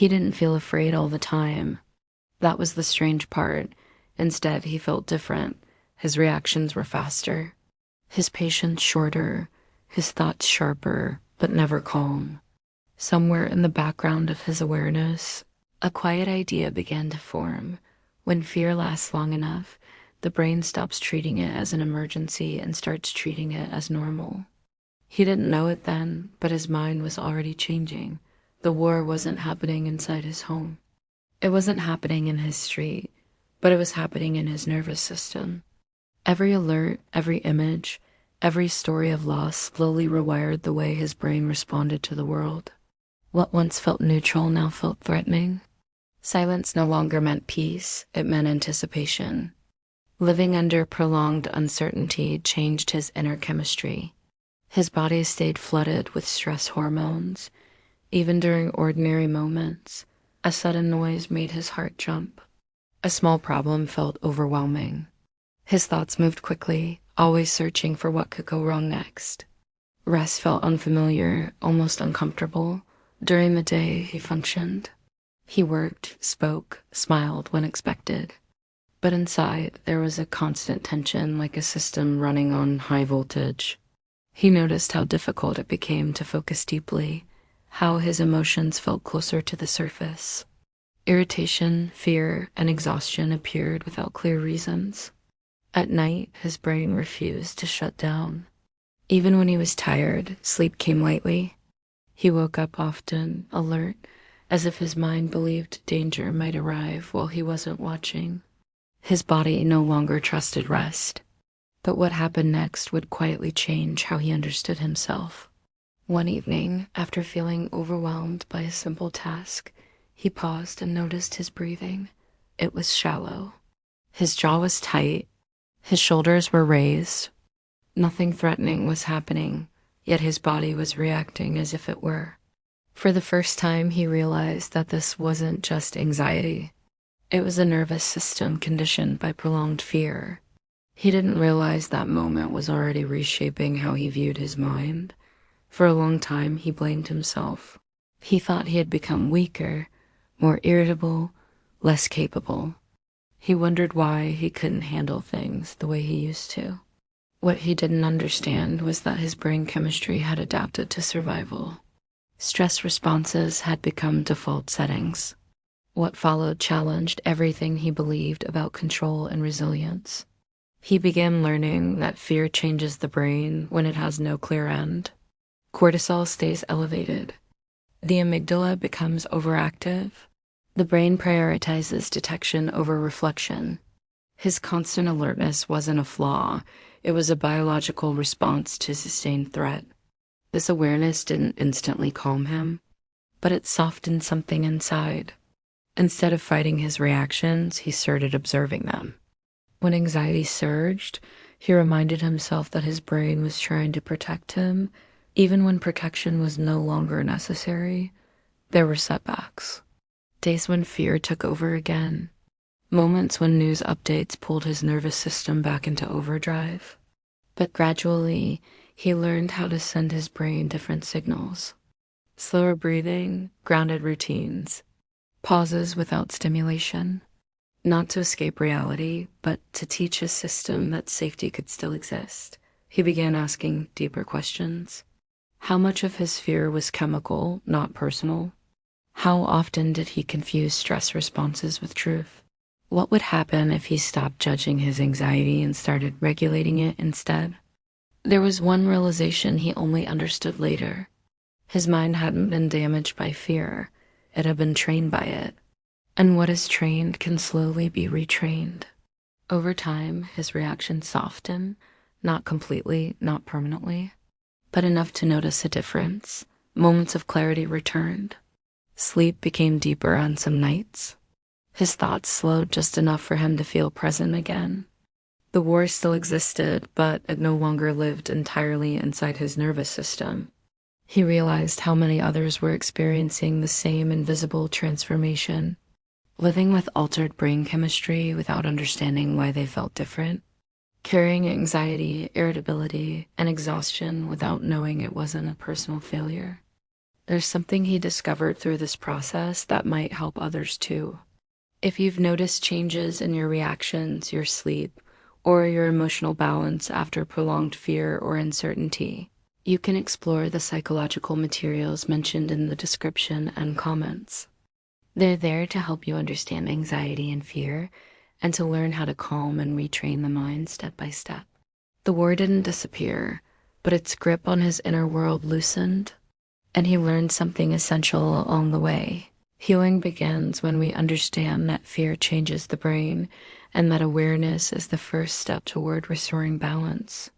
He didn't feel afraid all the time. That was the strange part. Instead, he felt different. His reactions were faster, his patience shorter, his thoughts sharper, but never calm. Somewhere in the background of his awareness, a quiet idea began to form. When fear lasts long enough, the brain stops treating it as an emergency and starts treating it as normal. He didn't know it then, but his mind was already changing. The war wasn't happening inside his home. It wasn't happening in his street, but it was happening in his nervous system. Every alert, every image, every story of loss slowly rewired the way his brain responded to the world. What once felt neutral now felt threatening. Silence no longer meant peace, it meant anticipation. Living under prolonged uncertainty changed his inner chemistry. His body stayed flooded with stress hormones. Even during ordinary moments, a sudden noise made his heart jump. A small problem felt overwhelming. His thoughts moved quickly, always searching for what could go wrong next. Rest felt unfamiliar, almost uncomfortable. During the day, he functioned. He worked, spoke, smiled when expected. But inside, there was a constant tension, like a system running on high voltage. He noticed how difficult it became to focus deeply, how his emotions felt closer to the surface. Irritation, fear, and exhaustion appeared without clear reasons. At night, his brain refused to shut down. Even when he was tired, sleep came lightly. He woke up often, alert, as if his mind believed danger might arrive while he wasn't watching. His body no longer trusted rest. But what happened next would quietly change how he understood himself. One evening, after feeling overwhelmed by a simple task, he paused and noticed his breathing. It was shallow. His jaw was tight. His shoulders were raised. Nothing threatening was happening, yet his body was reacting as if it were. For the first time, he realized that this wasn't just anxiety. It was a nervous system conditioned by prolonged fear. He didn't realize that moment was already reshaping how he viewed his mind. For a long time, he blamed himself. He thought he had become weaker, more irritable, less capable. He wondered why he couldn't handle things the way he used to. What he didn't understand was that his brain chemistry had adapted to survival. Stress responses had become default settings. What followed challenged everything he believed about control and resilience. He began learning that fear changes the brain when it has no clear end. Cortisol stays elevated. The amygdala becomes overactive. The brain prioritizes detection over reflection. His constant alertness wasn't a flaw. It was a biological response to sustained threat. This awareness didn't instantly calm him, but it softened something inside. Instead of fighting his reactions, he started observing them. When anxiety surged, he reminded himself that his brain was trying to protect him, even when protection was no longer necessary. There were setbacks. Days when fear took over again. Moments when news updates pulled his nervous system back into overdrive. But gradually, he learned how to send his brain different signals. Slower breathing, grounded routines, pauses without stimulation. Not to escape reality, but to teach his system that safety could still exist. He began asking deeper questions. How much of his fear was chemical, not personal? How often did he confuse stress responses with truth? What would happen if he stopped judging his anxiety and started regulating it instead? There was one realization he only understood later. His mind hadn't been damaged by fear. It had been trained by it. And what is trained can slowly be retrained. Over time, his reactions softened, not completely, not permanently, but enough to notice a difference. Moments of clarity returned. Sleep became deeper on some nights. His thoughts slowed just enough for him to feel present again. The war still existed, but it no longer lived entirely inside his nervous system. He realized how many others were experiencing the same invisible transformation. Living with altered brain chemistry without understanding why they felt different. Carrying anxiety, irritability, and exhaustion without knowing it wasn't a personal failure. There's something he discovered through this process that might help others too. If you've noticed changes in your reactions, your sleep, or your emotional balance after prolonged fear or uncertainty, you can explore the psychological materials mentioned in the description and comments. They're there to help you understand anxiety and fear and to learn how to calm and retrain the mind step by step. The war didn't disappear, but its grip on his inner world loosened, and he learned something essential along the way. Healing begins when we understand that fear changes the brain and that awareness is the first step toward restoring balance.